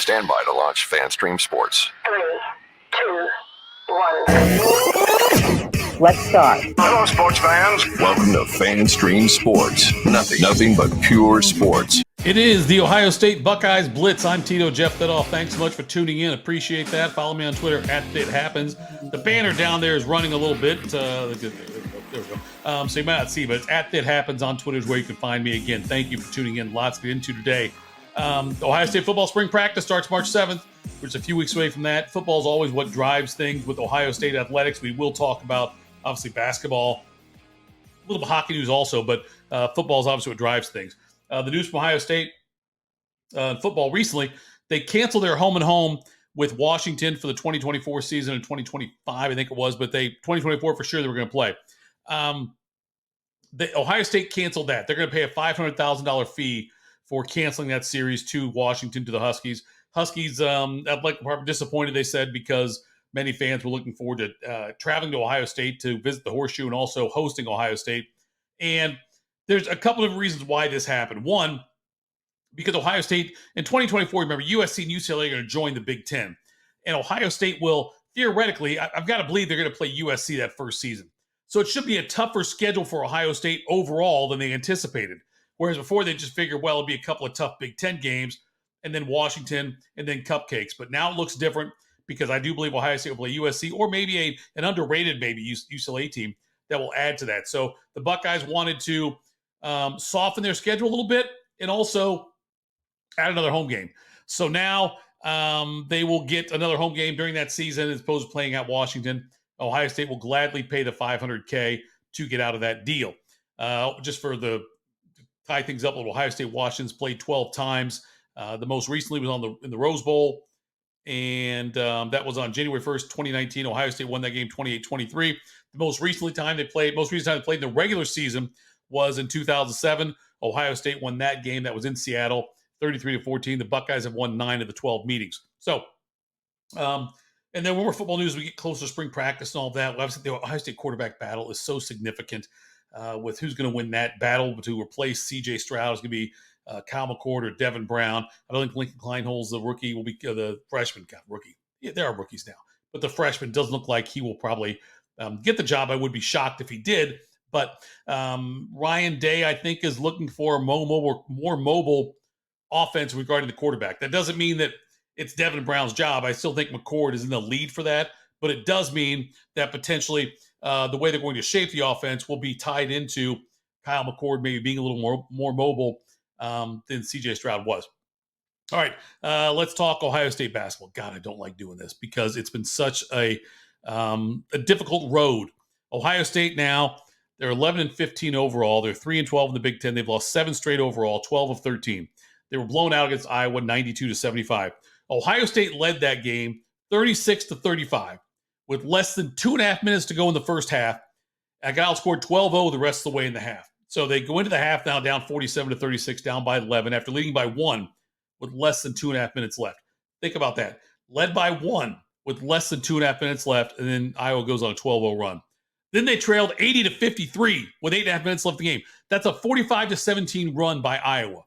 Stand by to launch FanStream Sports. 3, 2, 1. Let's start. Hello, sports fans. Welcome to FanStream Sports. Nothing but pure sports. It is the Ohio State Buckeyes Blitz. I'm Tito Jeff Thidoff. Thanks so much for tuning in. Appreciate that. Follow me on Twitter @FitHappens. The banner down there is running a little bit. There we go. So you might not see, but it's @FitHappens on Twitter is where you can find me. Again, thank you for tuning in. Lots to get into today. Ohio State football spring practice starts March 7th. We're just a few weeks away from that. Football is always what drives things with Ohio State athletics. We will talk about, obviously, basketball, a little bit of hockey news also, but football is obviously what drives things. The news from Ohio State football recently, they canceled their home and home with Washington for the 2024 season and 2025, I think it was, but 2024 for sure they were going to play. Ohio State canceled that. They're going to pay a $500,000 fee for canceling that series to Washington, to the Huskies. Huskies, athletic department disappointed, they said, because many fans were looking forward to traveling to Ohio State to visit the Horseshoe and also hosting Ohio State. And there's a couple of reasons why this happened. One, because Ohio State in 2024, remember, USC and UCLA are going to join the Big Ten. And Ohio State will, theoretically, I've got to believe they're going to play USC that first season. So it should be a tougher schedule for Ohio State overall than they anticipated. Whereas before they just figured, well, it'll be a couple of tough Big Ten games and then Washington and then cupcakes. But now it looks different because I do believe Ohio State will play USC or maybe an underrated UCLA team that will add to that. So the Buckeyes wanted to soften their schedule a little bit and also add another home game. So now they will get another home game during that season as opposed to playing at Washington. Ohio State will gladly pay the $500K to get out of that deal. Just for the tie things up a little, Ohio State Washington's played 12 times. The most recently was in the Rose Bowl, and that was on January 1st, 2019. Ohio State won that game 28-23. The most recent time they played in the regular season was in 2007. Ohio State won that game. That was in Seattle, 33-14. The Buckeyes have won 9 of the 12 meetings. So, and then when we're football news, we get closer to spring practice and all that. Obviously, the Ohio State quarterback battle is so significant with who's going to win that battle to replace C.J. Stroud. Is going to be Kyle McCord or Devin Brown. I don't think Lincoln Kleinholz, the rookie, will be the freshman rookie. Yeah, there are rookies now. But the freshman doesn't look like he will probably get the job. I would be shocked if he did. But Ryan Day, I think, is looking for a more mobile offense regarding the quarterback. That doesn't mean that it's Devin Brown's job. I still think McCord is in the lead for that. But it does mean that potentially the way they're going to shape the offense will be tied into Kyle McCord maybe being a little more mobile than C.J. Stroud was. All right, let's talk Ohio State basketball. God, I don't like doing this because it's been such a difficult road. Ohio State now, they're 11-15 overall. They're 3-12 in the Big Ten. They've lost 7 straight overall, 12 of 13. They were blown out against Iowa, 92-75. Ohio State led that game 36-35 with less than 2.5 minutes to go in the first half. I got outscored 12-0 the rest of the way in the half. So they go into the half now down 47-36, down by 11 after leading by 1 with less than 2.5 minutes left. Think about that. Led by 1 with less than 2.5 minutes left, and then Iowa goes on a 12-0 run. Then they trailed 80-53 with 8.5 minutes left in the game. That's a 45-17 run by Iowa.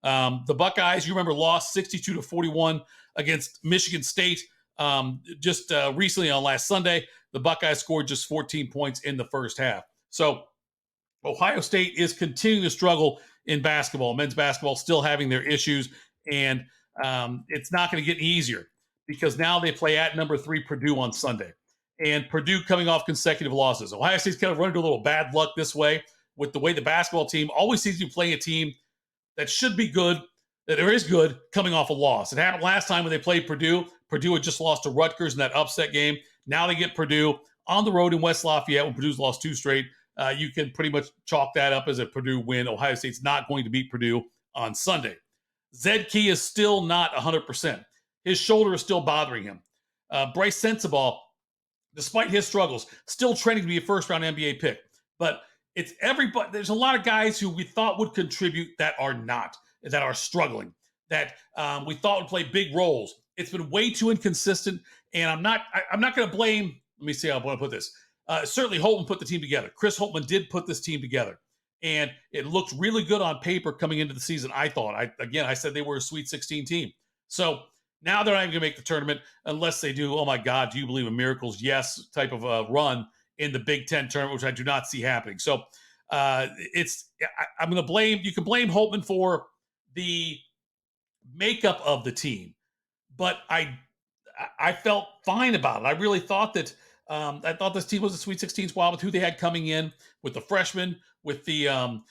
The Buckeyes, you remember, lost 62-41 against Michigan State just recently on last Sunday. The Buckeyes scored just 14 points in the first half. So Ohio State is continuing to struggle in basketball. Men's basketball still having their issues, and it's not going to get any easier because now they play at number 3 Purdue on Sunday. And Purdue coming off consecutive losses. Ohio State's kind of run into a little bad luck this way with the way the basketball team always seems to be playing a team that should be good, that is good, coming off a loss. It happened last time when they played Purdue. Purdue had just lost to Rutgers in that upset game. Now they get Purdue on the road in West Lafayette when Purdue's lost 2 straight. You can pretty much chalk that up as a Purdue win. Ohio State's not going to beat Purdue on Sunday. Zed Key is still not 100%. His shoulder is still bothering him. Bryce Sensabaugh, despite his struggles, still trending to be a first-round NBA pick. But it's everybody. There's a lot of guys who we thought would contribute that are not, that are struggling, that we thought would play big roles. It's been way too inconsistent, and I'm not going to blame. Let me see how I want to put this. Certainly, Holtman put the team together. Chris Holtman did put this team together, and it looked really good on paper coming into the season. I thought. I said they were a Sweet 16 team. So Now they're not even going to make the tournament unless they do, oh my God, do you believe in miracles? Yes, type of run in the Big Ten tournament, which I do not see happening. So I'm going to blame, you can blame Holtman for the makeup of the team, but I felt fine about it. I really thought that I thought this team was a Sweet 16 squad with who they had coming in, with the freshmen, with the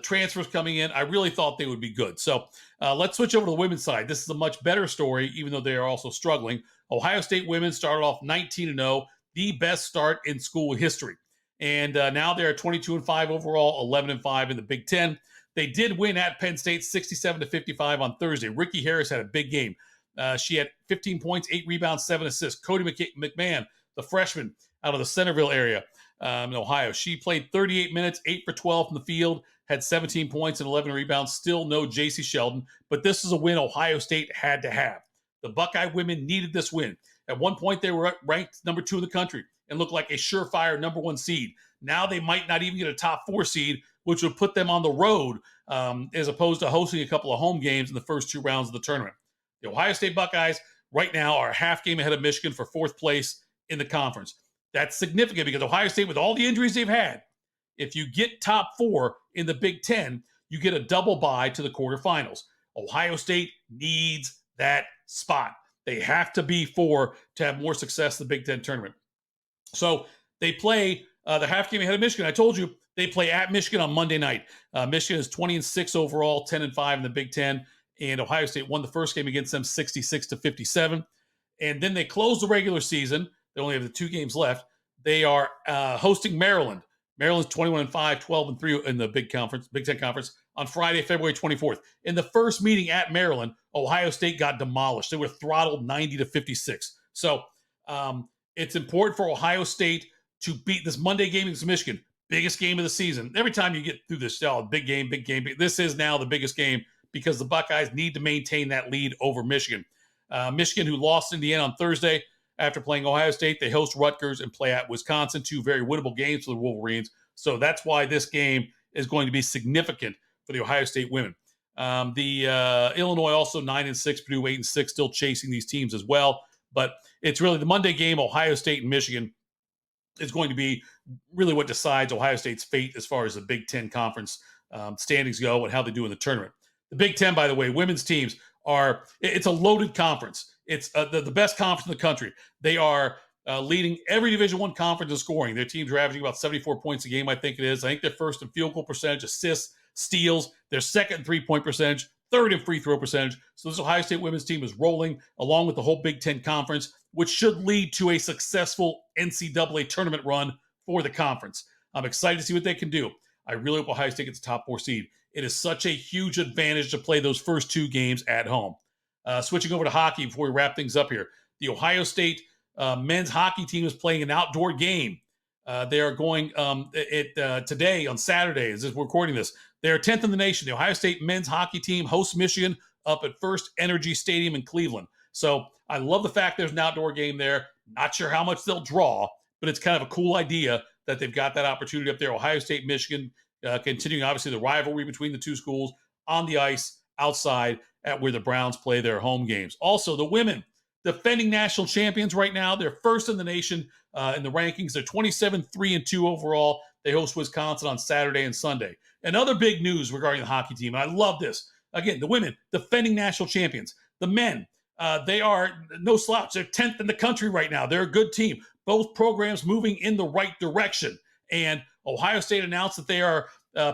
transfers coming in. I really thought they would be good. So let's switch over to the women's side. This is a much better story, even though they are also struggling. Ohio State women started off 19-0, the best start in school history, and now they're 22-5 overall, 11-5 in the Big Ten. They did win at Penn State 67-55 on Thursday. Ricky Harris had a big game. She had 15 points, 8 rebounds, 7 assists. Cody McMahon, the freshman out of the Centerville area in Ohio, she played 38 minutes, 8 for 12 from the field, had 17 points and 11 rebounds. Still no J.C. Sheldon, but this is a win Ohio State had to have. The Buckeye women needed this win. At one point, they were ranked number 2 in the country and looked like a surefire number 1 seed. Now they might not even get a top 4 seed, which would put them on the road as opposed to hosting a couple of home games in the first 2 rounds of the tournament. The Ohio State Buckeyes right now are a half game ahead of Michigan for 4th place in the conference. That's significant because Ohio State, with all the injuries they've had, if you get top 4 in the Big Ten, you get a double bye to the quarterfinals. Ohio State needs that spot. They have to be 4 to have more success in the Big Ten tournament. So they play the half game ahead of Michigan. I told you they play at Michigan on Monday night. Michigan is 20-6 overall, 10-5 in the Big Ten. And Ohio State won the first game against them 66-57. And then they close the regular season. They only have the 2 games left. They are hosting Maryland. Maryland's 21-5, 12-3 in the Big Ten Conference on Friday, February 24th. In the first meeting at Maryland, Ohio State got demolished. They were throttled 90-56. So it's important for Ohio State to beat this Monday game against Michigan, biggest game of the season. Every time you get through this, big game. This is now the biggest game because the Buckeyes need to maintain that lead over Michigan. Michigan, who lost in the end on Thursday after playing Ohio State, they host Rutgers and play at Wisconsin, 2 very winnable games for the Wolverines. So that's why this game is going to be significant for the Ohio State women. The Illinois also 9-6, Purdue 8-6, still chasing these teams as well. But it's really the Monday game, Ohio State and Michigan, is going to be really what decides Ohio State's fate as far as the Big Ten Conference standings go and how they do in the tournament. The Big Ten, by the way, women's teams it's a loaded conference. It's the best conference in the country. They are leading every Division I conference in scoring. Their teams are averaging about 74 points a game, I think it is. I think they're first in field goal percentage, assists, steals. They're second in three-point percentage, third in free throw percentage. So this Ohio State women's team is rolling along with the whole Big Ten Conference, which should lead to a successful NCAA tournament run for the conference. I'm excited to see what they can do. I really hope Ohio State gets a top 4 seed. It is such a huge advantage to play those first 2 games at home. Switching over to hockey before we wrap things up here. The Ohio State men's hockey team is playing an outdoor game. They are going today on Saturday, as we're recording this. They are 10th in the nation. The Ohio State men's hockey team hosts Michigan up at First Energy Stadium in Cleveland. So I love the fact there's an outdoor game there. Not sure how much they'll draw, but it's kind of a cool idea that they've got that opportunity up there. Ohio State, Michigan, continuing obviously the rivalry between the 2 schools on the ice, outside at where the Browns play their home games. Also, the women, defending national champions right now. They're first in the nation in the rankings. They're 27-3-2 overall. They host Wisconsin on Saturday and Sunday. And other big news regarding the hockey team, and I love this. Again, the women, defending national champions. The men, they are no slouch. They're 10th in the country right now. They're a good team. Both programs moving in the right direction. And Ohio State announced that they are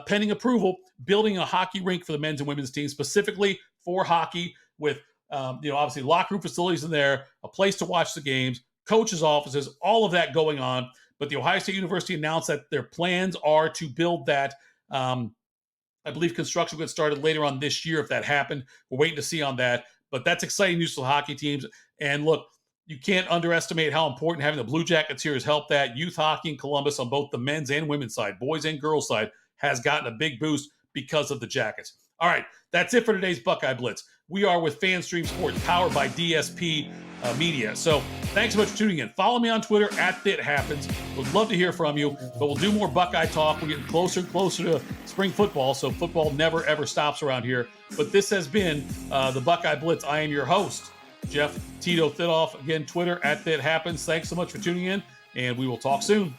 pending approval, building a hockey rink for the men's and women's teams, specifically for hockey, with obviously locker room facilities in there, a place to watch the games, coaches' offices, all of that going on. But the Ohio State University announced that their plans are to build that. I believe construction will get started later on this year if that happened. We're waiting to see on that. But that's exciting news for the hockey teams. And look, you can't underestimate how important having the Blue Jackets here has helped that. Youth hockey in Columbus on both the men's and women's side, boys and girls side, has gotten a big boost because of the Jackets. All right, that's it for today's Buckeye Blitz. We are with FanStream Sports, powered by DSP Media. So thanks so much for tuning in. Follow me on Twitter @ThatHappens. Would love to hear from you, but we'll do more Buckeye talk. We're getting closer and closer to spring football, so football never, ever stops around here. But this has been the Buckeye Blitz. I am your host, Jeff Tito Thidoff, again, Twitter @ThatHappens. Thanks so much for tuning in, and we will talk soon.